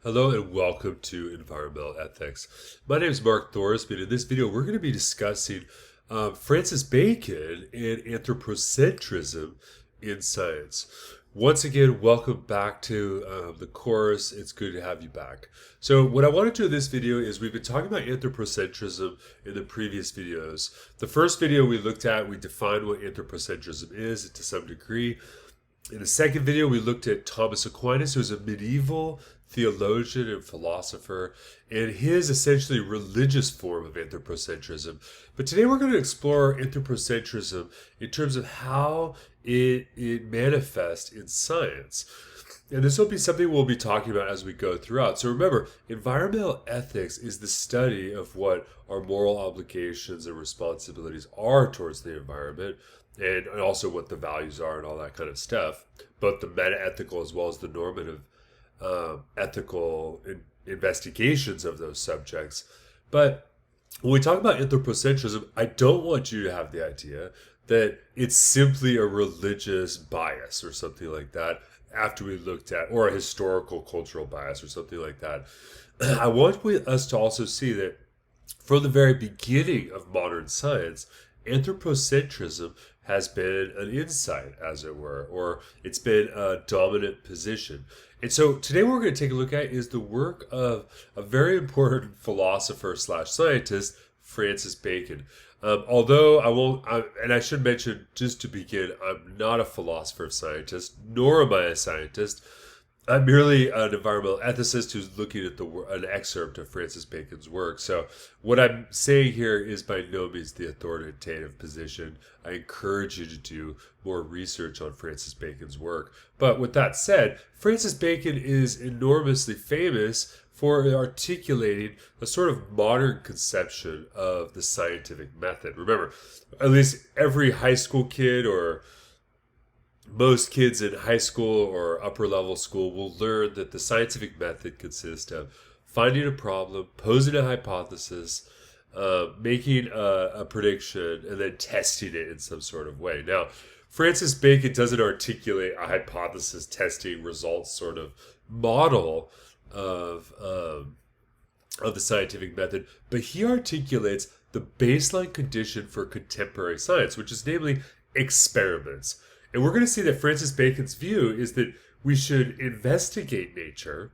Hello and welcome to Environmental Ethics. My name is Mark Thorsby, and in this video we're going to be discussing Francis Bacon and anthropocentrism in science. Once again, welcome back to the course. It's good to have you back. So what I want to do in this video is we've been talking about anthropocentrism in the previous videos. The first video we looked at, we defined what anthropocentrism is to some degree. In the second video, we looked at Thomas Aquinas, who was a medieval theologian and philosopher, and his essentially religious form of anthropocentrism. But today we're going to explore anthropocentrism in terms of how it manifests in science. And this will be something we'll be talking about as we go throughout. So remember, environmental ethics is the study of what our moral obligations and responsibilities are towards the environment, and also what the values are and all that kind of stuff, both the meta-ethical as well as the normative ethical investigations of those subjects. But when we talk about anthropocentrism, I don't want you to have the idea that it's simply a religious bias or something like that after we looked at, or a historical cultural bias or something like that. I want us to also see that from the very beginning of modern science, anthropocentrism has been an insight, as it were, or it's been a dominant position. And so today what we're going to take a look at is the work of a very important philosopher slash scientist, Francis Bacon. Although and I should mention just to begin, I'm not a philosopher scientist, nor am I a scientist. I'm merely an environmental ethicist who's looking at an excerpt of Francis Bacon's work. So what I'm saying here is by no means the authoritative position. I encourage you to do more research on Francis Bacon's work. But with that said, Francis Bacon is enormously famous for articulating a sort of modern conception of the scientific method. Remember, at least every high school kid or most kids in high school or upper level school will learn that the scientific method consists of finding a problem, posing a hypothesis, making a prediction, and then testing it in some sort of way. Now, Francis Bacon doesn't articulate a hypothesis testing results sort of model of the scientific method, but he articulates the baseline condition for contemporary science, which is namely experiments. And we're going to see that Francis Bacon's view is that we should investigate nature,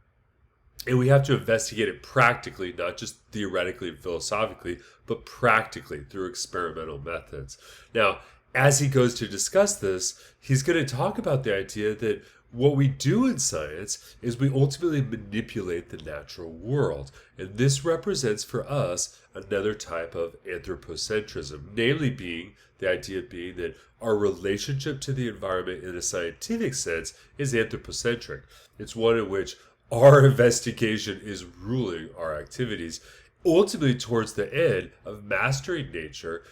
and we have to investigate it practically, not just theoretically and philosophically, but practically through experimental methods. Now, as he goes to discuss this, he's going to talk about the idea that what we do in science is we ultimately manipulate the natural world. And this represents for us another type of anthropocentrism, namely being the idea being that our relationship to the environment in a scientific sense is anthropocentric. It's one in which our investigation is ruling our activities, ultimately towards the end of mastering nature,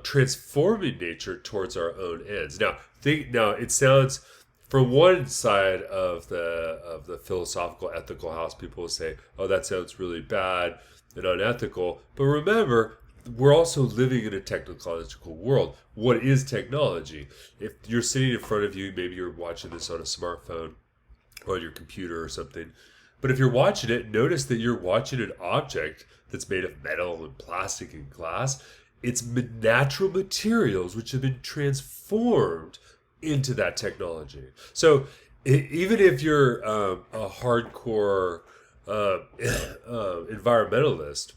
transforming nature towards our own ends. Now, it sounds, from one side of the philosophical ethical house, people will say, "Oh, that sounds really bad and unethical." But remember, we're also living in a technological world. What is technology? If you're sitting in front of you, maybe you're watching this on a smartphone or on your computer or something. But if you're watching it, notice that you're watching an object that's made of metal and plastic and glass. It's natural materials which have been transformed into that technology. So even if you're a hardcore environmentalist,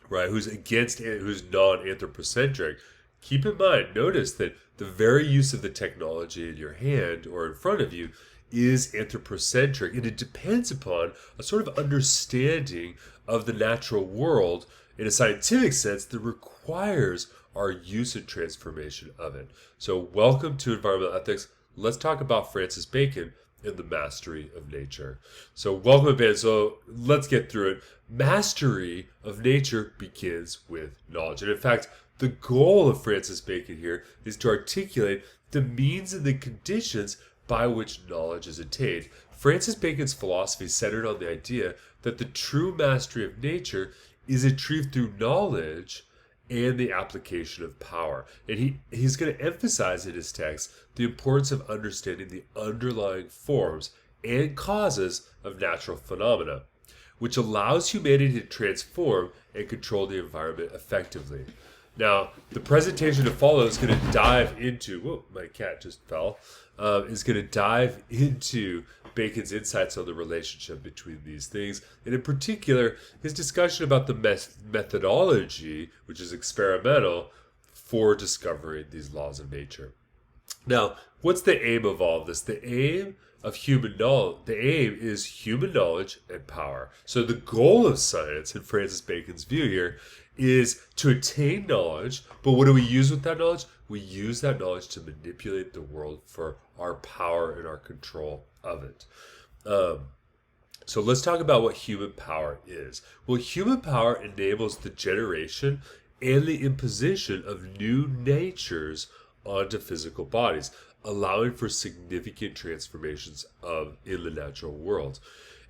right, who's non-anthropocentric, keep in mind, notice that the very use of the technology in your hand or in front of you is anthropocentric, and it depends upon a sort of understanding of the natural world in a scientific sense that requires our use and transformation of it. So welcome to Environmental Ethics. Let's talk about Francis Bacon and the mastery of nature. So welcome again. So let's get through it. Mastery of nature begins with knowledge. And in fact, the goal of Francis Bacon here is to articulate the means and the conditions by which knowledge is attained. Francis Bacon's philosophy centered on the idea that the true mastery of nature is achieved through knowledge and the application of power. And he's going to emphasize in his text the importance of understanding the underlying forms and causes of natural phenomena, which allows humanity to transform and control the environment effectively. Now, the presentation to follow is going to dive into, whoa, my cat just fell, is going to dive into Bacon's insights on the relationship between these things, and in particular, his discussion about the methodology, which is experimental, for discovering these laws of nature. Now, what's the aim of all of this? The aim is human knowledge and power. So the goal of science, in Francis Bacon's view here, is to attain knowledge. But what do we use with that knowledge? We use that knowledge to manipulate the world for our power and our control of it. So let's talk about what human power is. Well, human power enables the generation and the imposition of new natures onto physical bodies, allowing for significant transformations in the natural world.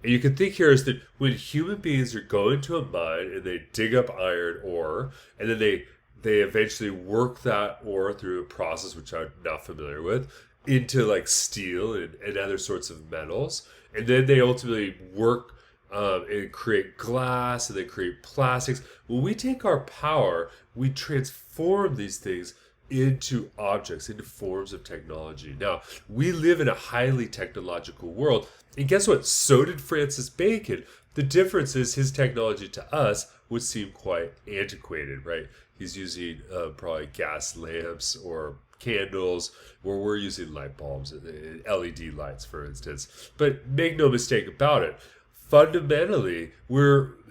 And you can think here is that when human beings are going to a mine and they dig up iron ore, and then they eventually work that ore through a process which I'm not familiar with, into like steel and other sorts of metals, and then they ultimately work and create glass, and they create plastics. When we take our power, we transform these things into objects, into forms of technology. Now, we live in a highly technological world, and guess what? So did Francis Bacon. The difference is his technology to us would seem quite antiquated, right? He's using probably gas lamps or candles, where we're using light bulbs and LED lights, for instance. But make no mistake about it, fundamentally,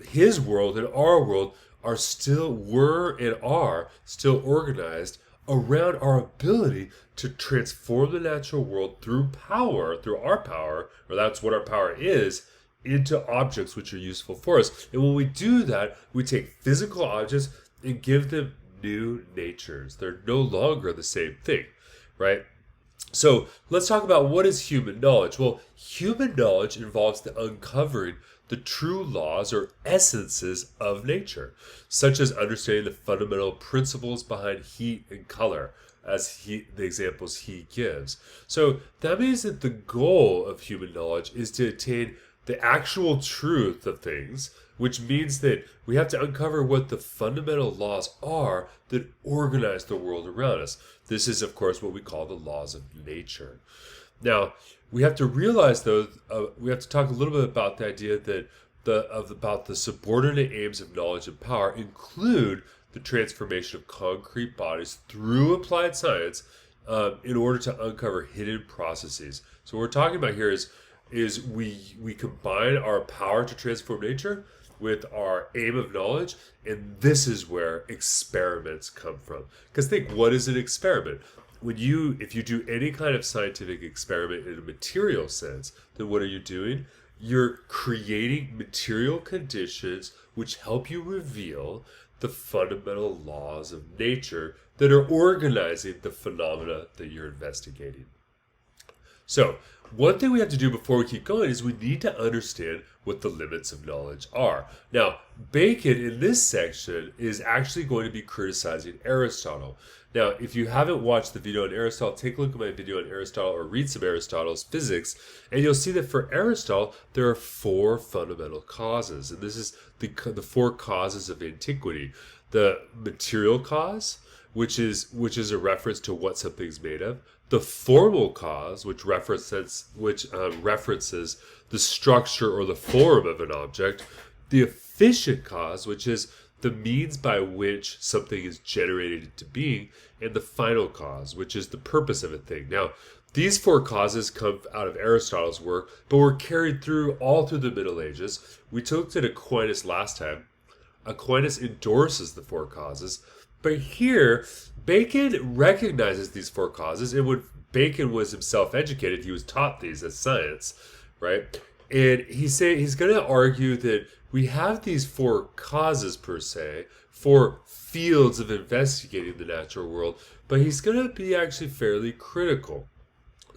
his world and our world are still organized around our ability to transform the natural world through our power, or that's what our power is, into objects which are useful for us. And when we do that, we take physical objects and give them new natures. They're no longer the same thing, right? So let's talk about what is human knowledge. Well, human knowledge involves the uncovering the true laws or essences of nature, such as understanding the fundamental principles behind heat and color, as the examples he gives. So that means that the goal of human knowledge is to attain the actual truth of things, which means that we have to uncover what the fundamental laws are that organize the world around us. This is, of course, what we call the laws of nature. Now, we have to realize, though, we have to talk a little bit about the idea that about the subordinate aims of knowledge and power include the transformation of concrete bodies through applied science in order to uncover hidden processes. So what we're talking about here is we combine our power to transform nature with our aim of knowledge, and this is where experiments come from. Because think, what is an experiment? If you do any kind of scientific experiment in a material sense, then what are you doing? You're creating material conditions which help you reveal the fundamental laws of nature that are organizing the phenomena that you're investigating. So, one thing we have to do before we keep going is we need to understand what the limits of knowledge are. Now, Bacon in this section is actually going to be criticizing Aristotle. Now, if you haven't watched the video on Aristotle, take a look at my video on Aristotle or read some Aristotle's physics, and you'll see that for Aristotle, there are 4 fundamental causes. And this is the 4 causes of antiquity. The material cause, which is a reference to what something's made of. The formal cause, which references the structure or the form of an object. The efficient cause, which is the means by which something is generated into being. And the final cause, which is the purpose of a thing. Now, these 4 causes come out of Aristotle's work, but were carried all through the Middle Ages. We looked at Aquinas last time. Aquinas endorses the 4 causes. But here, Bacon recognizes these 4 causes, and when Bacon was himself educated, he was taught these as science, right? And he's going to argue that we have these 4 causes per se, 4 fields of investigating the natural world, but he's going to be actually fairly critical,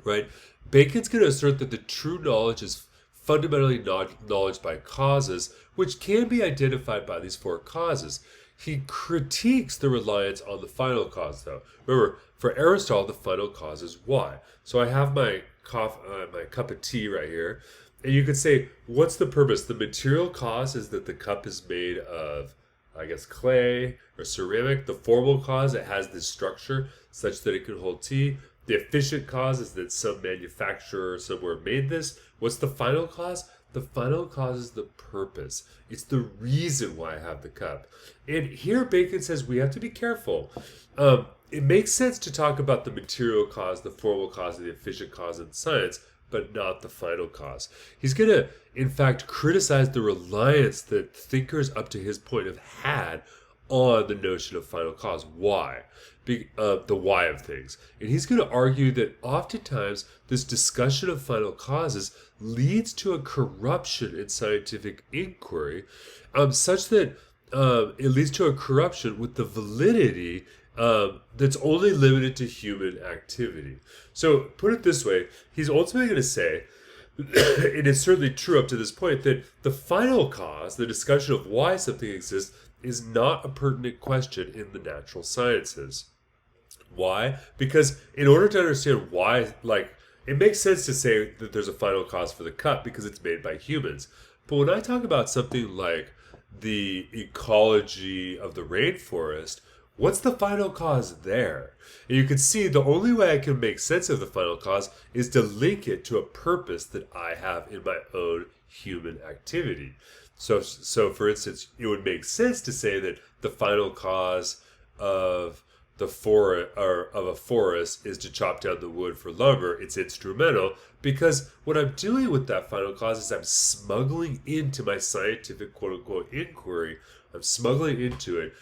right? Bacon's going to assert that the true knowledge is fundamentally knowledge by causes, which can be identified by these 4 causes. He critiques the reliance on the final cause, though. Remember, for Aristotle, the final cause is why. So I have my cup of tea right here, and you could say, what's the purpose? The material cause is that the cup is made of, I guess, clay or ceramic. The formal cause, it has this structure such that it can hold tea. The efficient cause is that some manufacturer somewhere made this. What's the final cause? The final cause is the purpose. It's the reason why I have the cup. And here Bacon says we have to be careful. It makes sense to talk about the material cause, the formal cause, and the efficient cause in science, but not the final cause. He's going to, in fact, criticize the reliance that thinkers up to his point have had on the notion of final cause. Why? The why of things. And he's going to argue that oftentimes this discussion of final causes leads to a corruption in scientific inquiry, such that it leads to a corruption with the validity that's only limited to human activity. So, put it this way, he's ultimately going to say, it is certainly true up to this point, that the final cause, the discussion of why something exists, is not a pertinent question in the natural sciences. Why? Because in order to understand why, it makes sense to say that there's a final cause for the cup because it's made by humans. But when I talk about something like the ecology of the rainforest, what's the final cause there? And you can see the only way I can make sense of the final cause is to link it to a purpose that I have in my own human activity. So for instance, it would make sense to say that the final cause of the a forest is to chop down the wood for lumber. It's instrumental because what I'm doing with that final cause is I'm smuggling into my scientific quote-unquote inquiry, I'm smuggling into it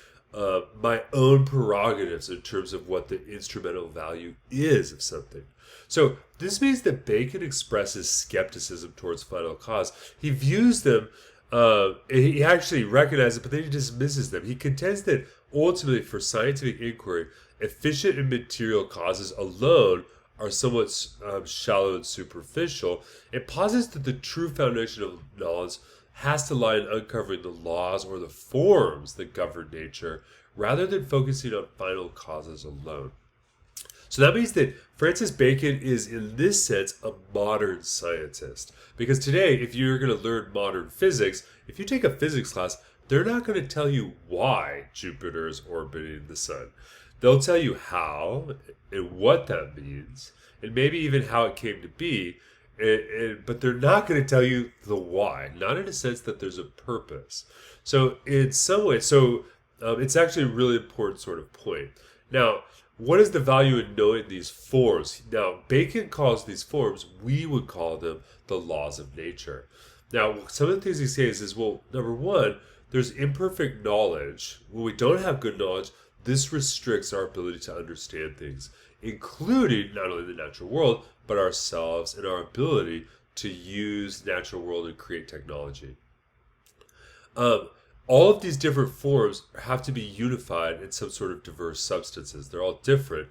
my own prerogatives in terms of what the instrumental value is of something. So this means that Bacon expresses skepticism towards final cause. He views them, he actually recognizes it, but then he dismisses them. He contends that ultimately for scientific inquiry, efficient and material causes alone are somewhat shallow and superficial. It posits that the true foundation of knowledge has to lie in uncovering the laws or the forms that govern nature, rather than focusing on final causes alone. So that means that Francis Bacon is, in this sense, a modern scientist. Because today, if you're going to learn modern physics, if you take a physics class, they're not going to tell you why Jupiter is orbiting the sun. They'll tell you how and what that means, and maybe even how it came to be, but they're not going to tell you the why, not in a sense that there's a purpose. So in some way, it's actually a really important sort of point. Now, what is the value in knowing these forms? Now, Bacon calls these forms, we would call them the laws of nature. Now, some of the things he says is, well, number one, there's imperfect knowledge. When we don't have good knowledge, this restricts our ability to understand things, including not only the natural world, but ourselves and our ability to use the natural world and create technology. All of these different forms have to be unified in some sort of diverse substances. They're all different.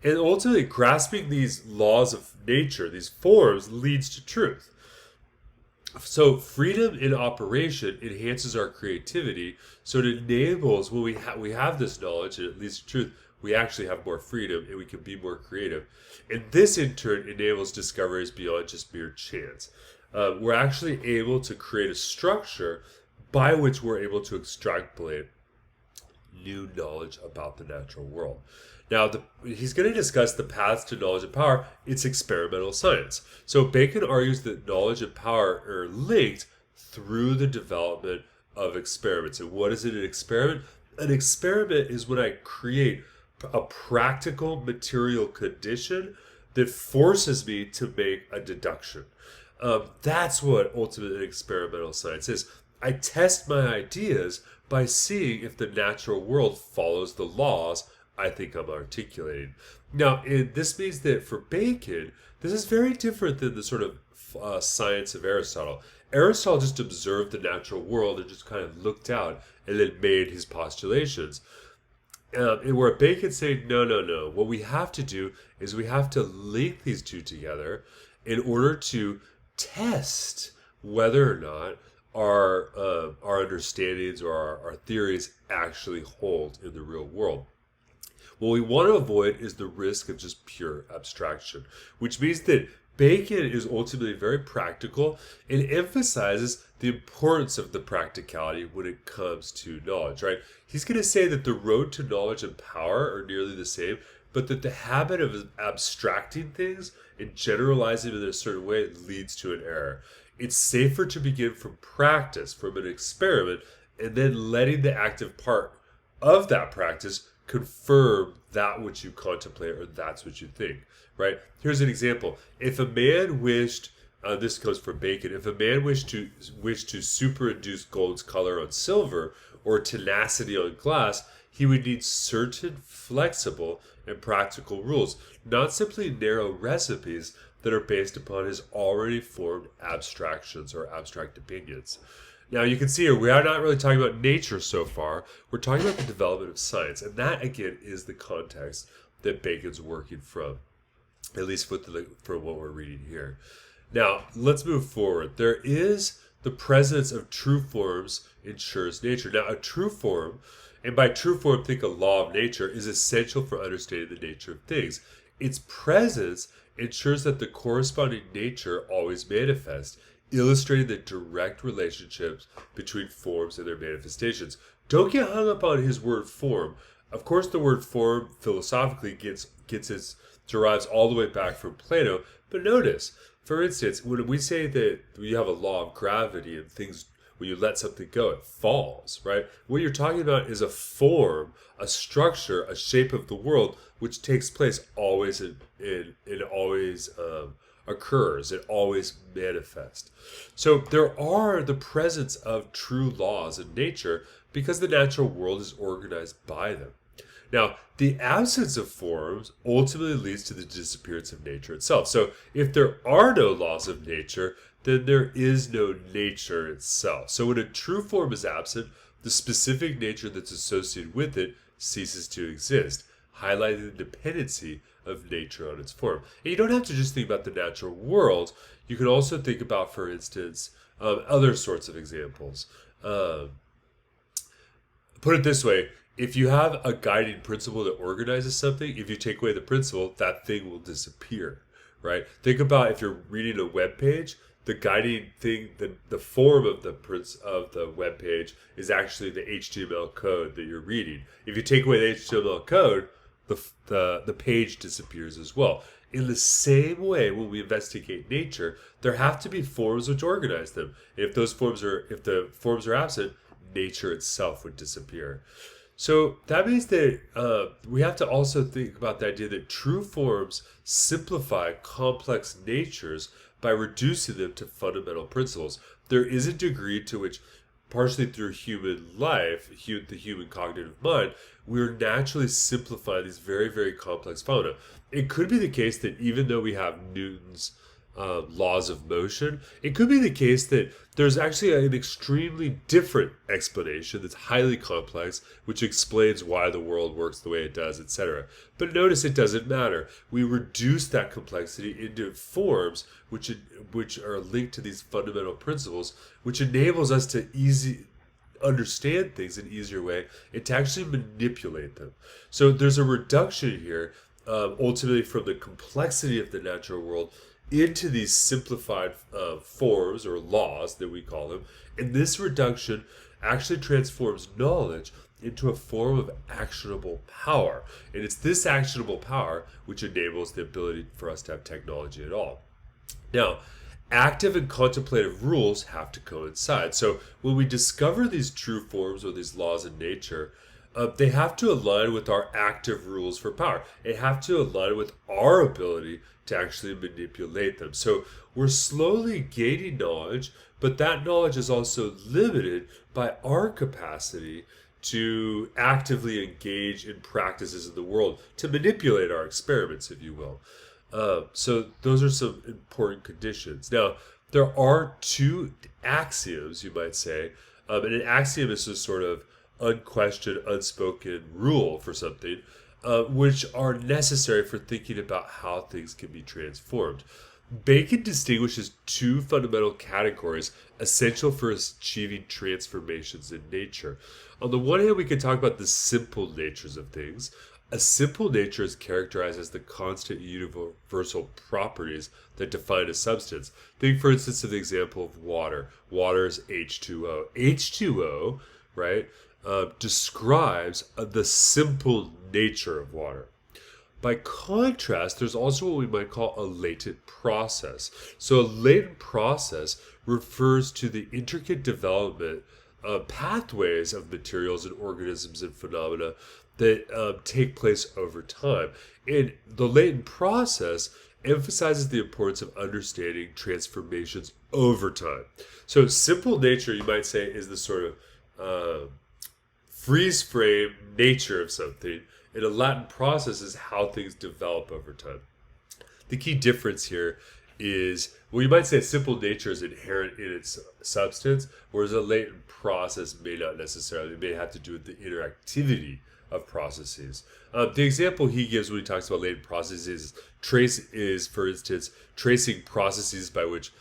And ultimately, grasping these laws of nature, these forms, leads to truth. So freedom in operation enhances our creativity. So it enables, when we have this knowledge and it leads to truth, we actually have more freedom and we can be more creative. And this in turn enables discoveries beyond just mere chance. We're actually able to create a structure by which we're able to extrapolate new knowledge about the natural world. Now, he's going to discuss the paths to knowledge and power. It's experimental science. So Bacon argues that knowledge and power are linked through the development of experiments. And what is an experiment? An experiment is when I create a practical material condition that forces me to make a deduction. That's what ultimate experimental science is. I test my ideas by seeing if the natural world follows the laws I think I'm articulating. Now, this means that for Bacon, this is very different than the sort of science of Aristotle. Aristotle just observed the natural world and just kind of looked out and then made his postulations. And where Bacon's saying, no. What we have to do is we have to link these two together in order to test whether or not our understandings or our theories actually hold in the real world. What we want to avoid is the risk of just pure abstraction, which means that Bacon is ultimately very practical and emphasizes the importance of the practicality when it comes to knowledge, right? He's going to say that the road to knowledge and power are nearly the same, but that the habit of abstracting things and generalizing them in a certain way leads to an error. It's safer to begin from practice, from an experiment, and then letting the active part of that practice confirm that which you contemplate or that's what you think, right? Here's an example. If a man wished, this comes from Bacon, if a man wished to superinduce gold's color on silver or tenacity on glass, he would need certain flexible and practical rules, not simply narrow recipes that are based upon his already formed abstractions or abstract opinions. Now you can see here, we are not really talking about nature so far. We're talking about the development of science. And that, again, is the context that Bacon's working from, at least from what we're reading here. Now, let's move forward. There is the presence of true forms ensures nature. Now, a true form, and by true form, think a law of nature, is essential for understanding the nature of things. Its presence ensures that the corresponding nature always manifests, illustrating the direct relationships between forms and their manifestations. Don't get hung up on his word form. Of course, the word form philosophically derives all the way back from Plato. But notice, for instance, when we say that you have a law of gravity and things, when you let something go, it falls, right? What you're talking about is a form, a structure, a shape of the world, which takes place always it always occurs. It always manifests. So there are the presence of true laws in nature because the natural world is organized by them. Now, the absence of forms ultimately leads to the disappearance of nature itself. So if there are no laws of nature, then there is no nature itself. So when a true form is absent, the specific nature that's associated with it ceases to exist, highlighting the dependency of nature on its form. And you don't have to just think about the natural world. You can also think about, for instance, other sorts of examples. Put it this way. If you have a guiding principle that organizes something, if you take away the principle, that thing will disappear, right? Think about if you're reading a web page, the guiding thing, the form of the web page is actually the HTML code that you're reading. If you take away the HTML code, the page disappears as well. In the same way, when we investigate nature, there have to be forms which organize them. And if the forms are absent, nature itself would disappear. So that means that we have to also think about the idea that true forms simplify complex natures by reducing them to fundamental principles. There is a degree to which, partially through human life, the human cognitive mind, we're naturally simplifying these very, very complex phenomena. It could be the case that even though we have Newton's laws of motion, it could be the case that there's actually an extremely different explanation that's highly complex, which explains why the world works the way it does, etc. But notice it doesn't matter. We reduce that complexity into forms which are linked to these fundamental principles, which enables us to understand things in an easier way and to actually manipulate them. So there's a reduction here, ultimately from the complexity of the natural world into these simplified forms or laws that we call them. And this reduction actually transforms knowledge into a form of actionable power. And it's this actionable power which enables the ability for us to have technology at all. Now, active and contemplative rules have to coincide. So when we discover these true forms or these laws in nature, they have to align with our active rules for power. They have to align with our ability to actually manipulate them. So we're slowly gaining knowledge, but that knowledge is also limited by our capacity to actively engage in practices in the world, to manipulate our experiments, if you will. So those are some important conditions. Now, there are two axioms, you might say, and an axiom is a sort of unquestioned, unspoken rule for something, which are necessary for thinking about how things can be transformed. Bacon distinguishes two fundamental categories essential for achieving transformations in nature. On the one hand, we can talk about the simple natures of things. A simple nature is characterized as the constant universal properties that define a substance. Think, for instance, of the example of water. Water is H2O. H2O, right, describes the simple nature of water. By contrast, there's also what we might call a latent process. So a latent process refers to the intricate development of pathways of materials and organisms and phenomena that take place over time. And the latent process emphasizes the importance of understanding transformations over time. So simple nature, you might say, is the sort of freeze frame nature of something. And a latent process is how things develop over time. The key difference here is, well, you might say a simple nature is inherent in its substance, whereas a latent process may not necessarily. It may have to do with the interactivity of processes. The example he gives when he talks about latent processes is, for instance, tracing processes by which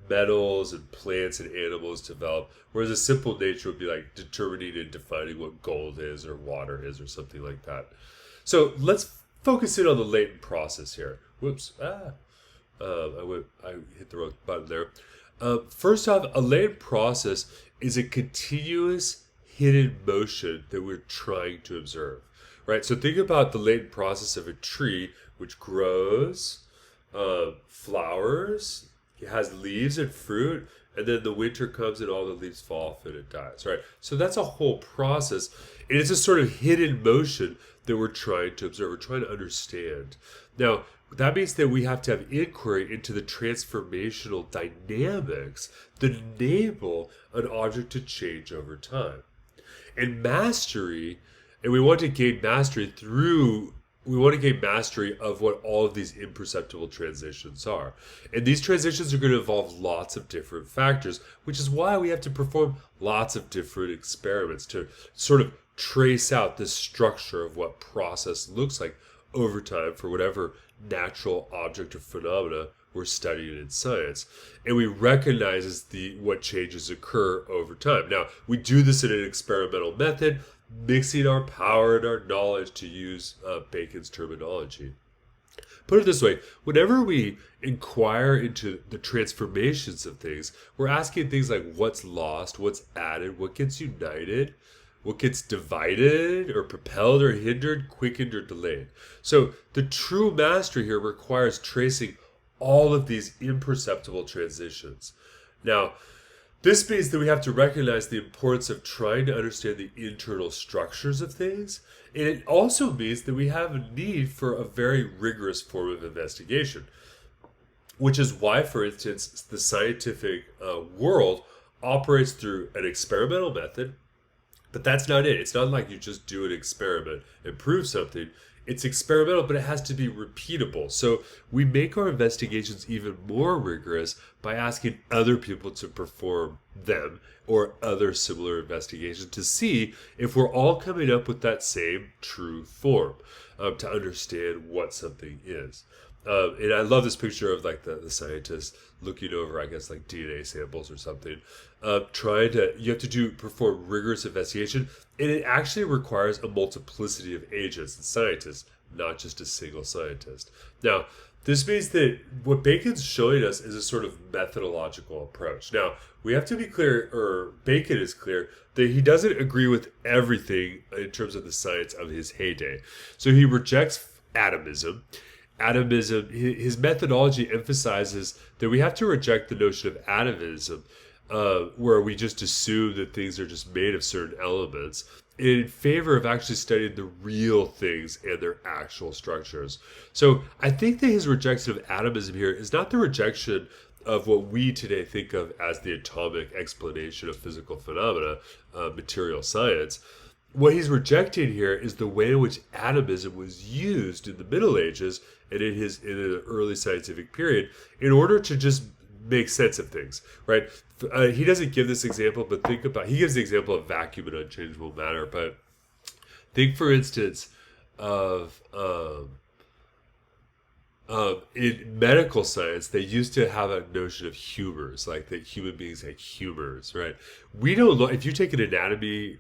metals and plants and animals develop, whereas a simple nature would be like determining and defining what gold is or water is or something like that. So let's focus in on the latent process here. Whoops. I hit the wrong button there. First off, a latent process is a continuous hidden motion that we're trying to observe, right? So think about the latent process of a tree, which grows, flowers, it has leaves and fruit, and then the winter comes and all the leaves fall off and it dies, right? So that's a whole process. And it's a sort of hidden motion that we're trying to observe, we're trying to understand. Now, that means that we have to have inquiry into the transformational dynamics that enable an object to change over time. And mastery, and we want to gain mastery of what all of these imperceptible transitions are. And these transitions are going to involve lots of different factors, which is why we have to perform lots of different experiments to sort of trace out the structure of what process looks like over time for whatever natural object or phenomena we're studying in science. And we recognize what changes occur over time. Now, we do this in an experimental method, mixing our power and our knowledge, to use Bacon's terminology. Put it this way, whenever we inquire into the transformations of things, we're asking things like what's lost, what's added, what gets united, what gets divided or propelled or hindered, quickened or delayed. So the true mastery here requires tracing all of these imperceptible transitions. Now, this means that we have to recognize the importance of trying to understand the internal structures of things. And it also means that we have a need for a very rigorous form of investigation, which is why, for instance, the scientific world operates through an experimental method. But that's not it. It's not like you just do an experiment and prove something. It's experimental, but it has to be repeatable. So we make our investigations even more rigorous by asking other people to perform them or other similar investigations to see if we're all coming up with that same true form, to understand what something is. And I love this picture of like the scientist looking over, I guess, like DNA samples or something, you have to perform rigorous investigation, and it actually requires a multiplicity of agents and scientists, not just a single scientist. Now, this means that what Bacon's showing us is a sort of methodological approach. Now, we have to be clear, or Bacon is clear, that he doesn't agree with everything in terms of the science of his heyday. So he rejects atomism. His methodology emphasizes that we have to reject the notion of atomism, where we just assume that things are just made of certain elements, in favor of actually studying the real things and their actual structures. So I think that his rejection of atomism here is not the rejection of what we today think of as the atomic explanation of physical phenomena, material science. What he's rejecting here is the way in which atomism was used in the Middle Ages and in the early scientific period in order to just make sense of things, right? He doesn't give this example, but he gives the example of vacuum and unchangeable matter. But think, for instance, of In medical science, they used to have a notion of humors, like that human beings had humors, right? We don't know. If you take an anatomy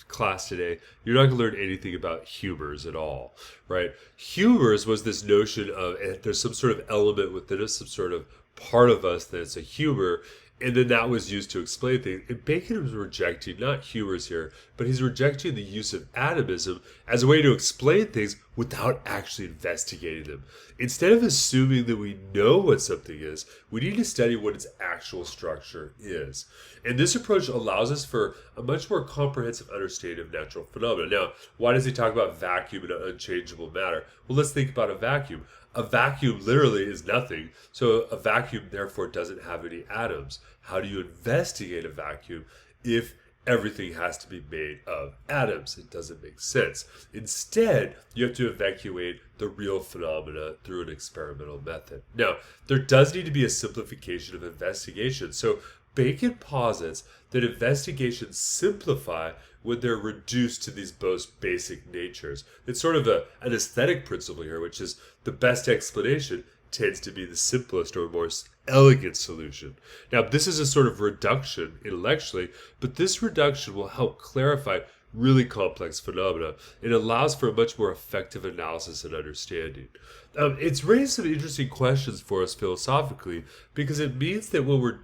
class today, you're not going to learn anything about humors at all, right? Humors was this notion of there's some sort of element within us, some sort of part of us that's a humor, and then that was used to explain things. And Bacon was rejecting not humors here, but he's rejecting the use of atomism as a way to explain things without actually investigating them. Instead of assuming that we know what something is, we need to study what its actual structure is. And this approach allows us for a much more comprehensive understanding of natural phenomena. Now, why does he talk about vacuum and unchangeable matter? Well, let's think about a vacuum. A vacuum literally is nothing, so a vacuum therefore doesn't have any atoms. How do you investigate a vacuum if everything has to be made of atoms? It doesn't make sense. Instead, you have to evaluate the real phenomena through an experimental method. Now, there does need to be a simplification of investigation. So Bacon posits that investigations simplify when they're reduced to these most basic natures. It's sort of an aesthetic principle here, which is the best explanation tends to be the simplest or most elegant solution. Now, this is a sort of reduction intellectually, but this reduction will help clarify really complex phenomena. It allows for a much more effective analysis and understanding. It's raised some interesting questions for us philosophically because it means that when we're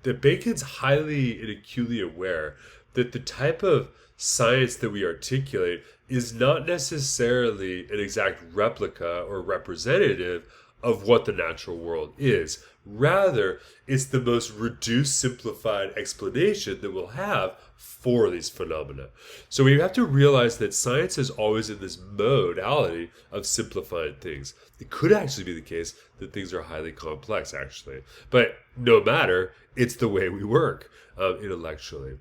that Bacon's highly and acutely aware that the type of science that we articulate is not necessarily an exact replica or representative of what the natural world is. Rather, it's the most reduced, simplified explanation that we'll have for these phenomena. So we have to realize that science is always in this modality of simplifying things. It could actually be the case that things are highly complex, actually. But no matter, it's the way we work intellectually.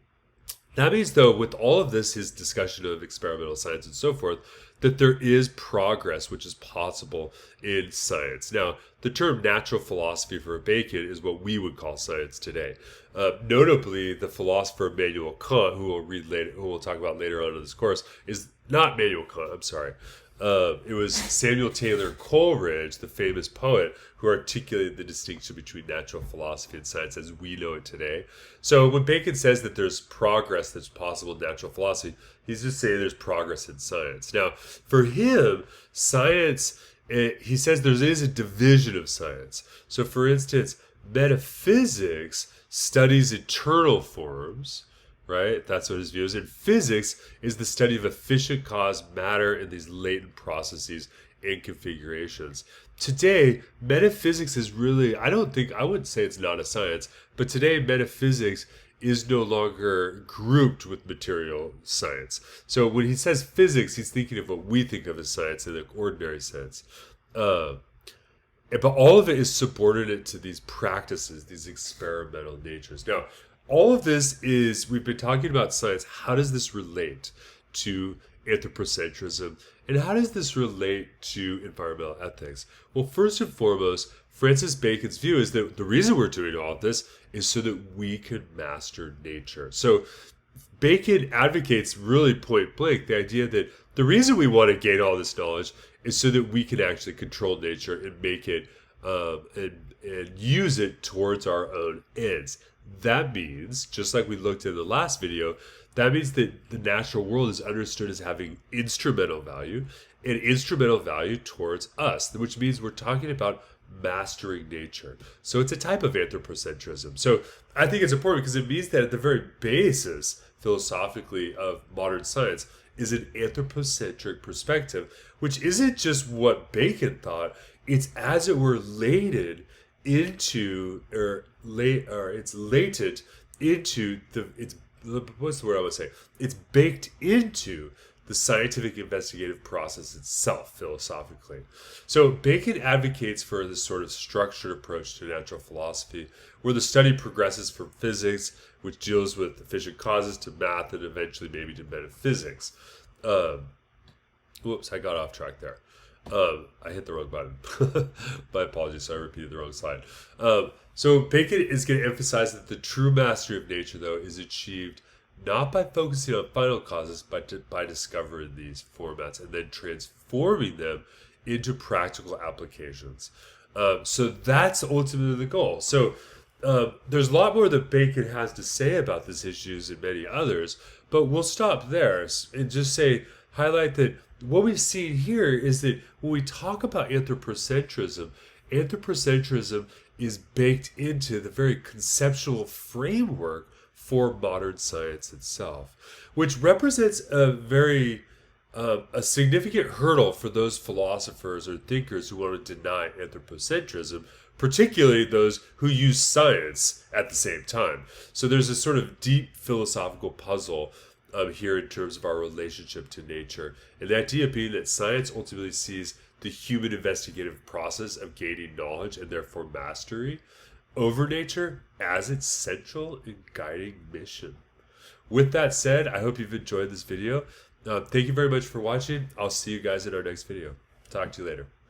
That means, though, with all of this, his discussion of experimental science and so forth, that there is progress which is possible in science. Now, the term natural philosophy for Bacon is what we would call science today. Notably, the philosopher Immanuel Kant, who we'll talk about later on in this course, is not Immanuel Kant. I'm sorry. It was Samuel Taylor Coleridge, the famous poet, who articulated the distinction between natural philosophy and science as we know it today. So when Bacon says that there's progress that's possible in natural philosophy, he's just saying there's progress in science. Now, for him, science, he says there is a division of science. So for instance, metaphysics studies eternal forms, right? That's what his view is. And physics is the study of efficient cause, matter, and these latent processes and configurations. Today, metaphysics is really, I wouldn't say it's not a science, but today metaphysics is no longer grouped with material science. So when he says physics, he's thinking of what we think of as science in the ordinary sense. But all of it is subordinate to these practices, these experimental natures. Now, all of this we've been talking about science. How does this relate to anthropocentrism? And how does this relate to environmental ethics? Well, first and foremost, Francis Bacon's view is that the reason we're doing all of this is so that we can master nature. So Bacon advocates really point blank the idea that the reason we want to gain all this knowledge is so that we can actually control nature and make it and use it towards our own ends. That means, just like we looked at in the last video, that means that the natural world is understood as having instrumental value and instrumental value towards us, which means we're talking about mastering nature. So it's a type of anthropocentrism. So I think it's important because it means that at the very basis, philosophically, of modern science is an anthropocentric perspective, which isn't just what Bacon thought, it's as it were latent into, it's latent into what's the word I would say? It's baked into the scientific investigative process itself, philosophically. So Bacon advocates for this sort of structured approach to natural philosophy, where the study progresses from physics, which deals with efficient causes, to math, and eventually maybe to metaphysics. Whoops, I got off track there. I hit the wrong button. My apologies, so I repeated the wrong slide. So Bacon is going to emphasize that the true mastery of nature, though, is achieved not by focusing on final causes, but by discovering these formats and then transforming them into practical applications. So that's ultimately the goal. So there's a lot more that Bacon has to say about these issues and many others, but we'll stop there and just highlight that what we've seen here is that when we talk about anthropocentrism, anthropocentrism is baked into the very conceptual framework for modern science itself, which represents a significant hurdle for those philosophers or thinkers who want to deny anthropocentrism, particularly those who use science at the same time. So there's a sort of deep philosophical puzzle here in terms of our relationship to nature. And the idea being that science ultimately sees the human investigative process of gaining knowledge and therefore mastery over nature as its central and guiding mission. With that said, I hope you've enjoyed this video. Thank you very much for watching. I'll see you guys in our next video. Talk to you later.